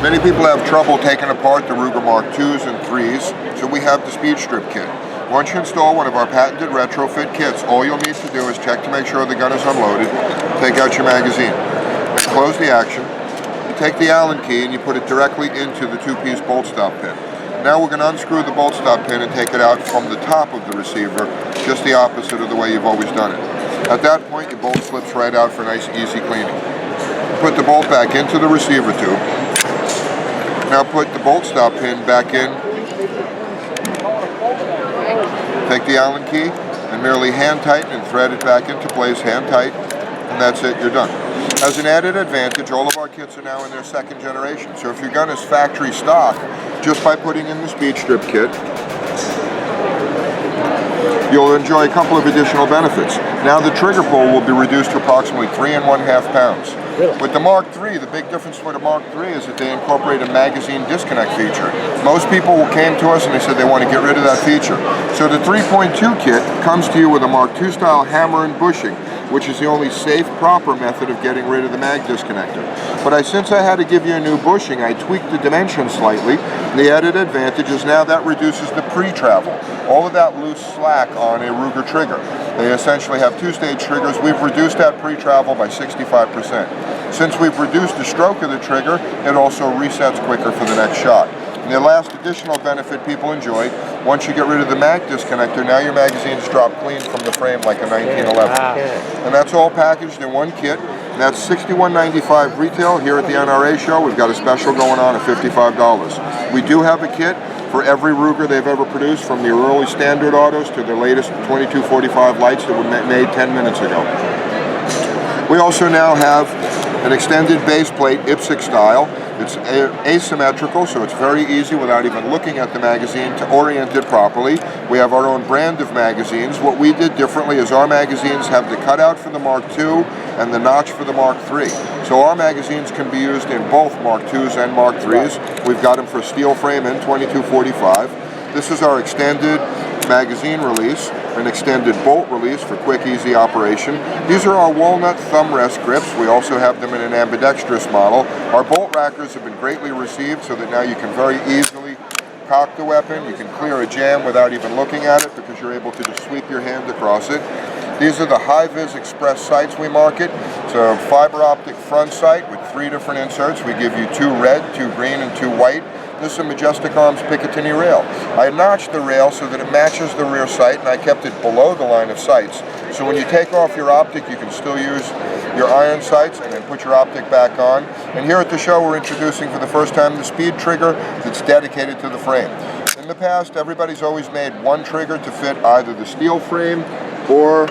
Many people have trouble taking apart the Ruger Mark IIs and IIIs, so we have the Speed Strip kit. Once you install one of our patented retrofit kits, all you'll need to do is check to make sure the gun is unloaded, take out your magazine, and close the action. You take the Allen key and you put it directly into the two-piece bolt stop pin. Now we're going to unscrew the bolt stop pin and take it out from the top of the receiver, just the opposite of the way you've always done it. At that point, your bolt slips right out for nice, easy cleaning. Put the bolt back into the receiver tube. Now put the bolt stop pin back in. Take the Allen key and merely hand tighten and thread it back into place, hand tight, and that's it, you're done. As an added advantage, all of our kits are now in their second generation, so if your gun is factory stock, just by putting in the Speed Strip kit, you'll enjoy a couple of additional benefits. Now the trigger pull will be reduced to approximately 3½ pounds. Really? With the Mark III, the big difference with the Mark III is that they incorporate a magazine disconnect feature. Most people came to us and they said they want to get rid of that feature. So the 3.2 kit comes to you with a Mark II style hammer and bushing, which is the only safe, proper method of getting rid of the mag disconnector. But since I had to give you a new bushing, I tweaked the dimensions slightly. The added advantage is now that reduces the pre-travel. All of that loose slack on a Ruger trigger. They essentially have two-stage triggers. We've reduced that pre-travel by 65%. Since we've reduced the stroke of the trigger, it also resets quicker for the next shot. And the last additional benefit people enjoy, once you get rid of the mag disconnector, now your magazines drop clean from the frame like a 1911. And that's all packaged in one kit. And that's $61.95 retail. Here at the NRA show, we've got a special going on at $55. We do have a kit for every Ruger they've ever produced, from the early standard autos to the latest 2245 lights that were made 10 minutes ago. We also now have an extended base plate, IPSC style. It's asymmetrical, so it's very easy without even looking at the magazine to orient it properly. We have our own brand of magazines. What we did differently is our magazines have the cutout for the Mark II and the notch for the Mark III. So our magazines can be used in both Mark IIs and Mark IIIs. We've got them for steel frame and 2245. This is our extended magazine release, an extended bolt release for quick, easy operation. These are our walnut thumb rest grips. We also have them in an ambidextrous model. Our bolt rackers have been greatly received, so that now you can very easily cock the weapon. You can clear a jam without even looking at it, because you're able to just sweep your hand across it. These are the high-vis express sights we market. It's a fiber optic front sight with 3 different inserts. We give you 2 red, 2 green, and 2 white. This is a Majestic Arms Picatinny rail. I notched the rail so that it matches the rear sight, and I kept it below the line of sights. So when you take off your optic, you can still use your iron sights and then put your optic back on. And here at the show, we're introducing for the first time the Speed trigger that's dedicated to the frame. In the past, everybody's always made one trigger to fit either the steel frame or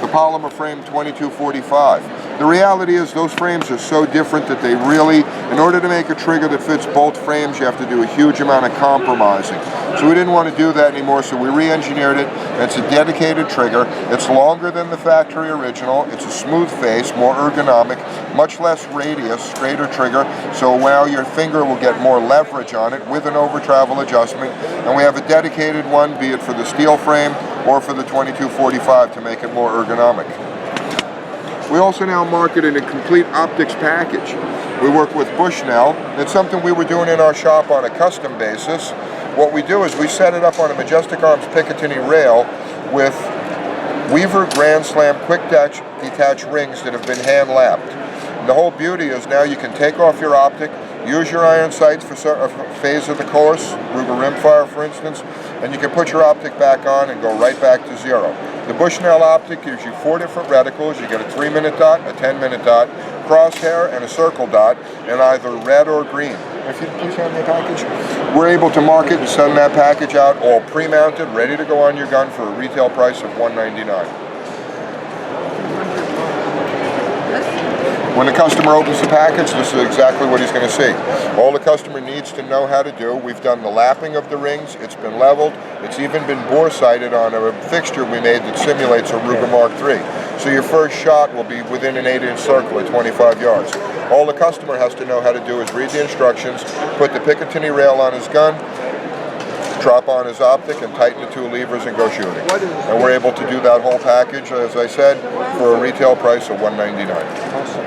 the polymer frame 2245. The reality is those frames are so different that they really, in order to make a trigger that fits both frames, you have to do a huge amount of compromising. So we didn't want to do that anymore, so we re-engineered it. It's a dedicated trigger. It's longer than the factory original. It's a smooth face, more ergonomic, much less radius, straighter trigger, so now your finger will get more leverage on it with an over-travel adjustment. And we have a dedicated one, be it for the steel frame or for the 2245, to make it more ergonomic. We also now market in a complete optics package. We work with Bushnell. It's something we were doing in our shop on a custom basis. What we do is we set it up on a Majestic Arms Picatinny rail with Weaver Grand Slam quick detach rings that have been hand lapped. And the whole beauty is now you can take off your optic, use your iron sights for a phase of the course, Ruger rimfire for instance, and you can put your optic back on and go right back to 0. The Bushnell optic gives you 4 different reticles. You get a 3-minute dot, a 10-minute dot, crosshair, and a circle dot in either red or green. If you please hand me a package. We're able to market and send that package out all pre-mounted, ready to go on your gun for a retail price of $199. When the customer opens the package, this is exactly what he's going to see. All the customer needs to know how to do, we've done the lapping of the rings, it's been leveled, it's even been bore sighted on a fixture we made that simulates a Ruger Mark III. So your first shot will be within an 8-inch circle at 25 yards. All the customer has to know how to do is read the instructions, put the Picatinny rail on his gun, drop on his optic, and tighten the 2 levers and go shooting. And we're able to do that whole package, as I said, for a retail price of $199.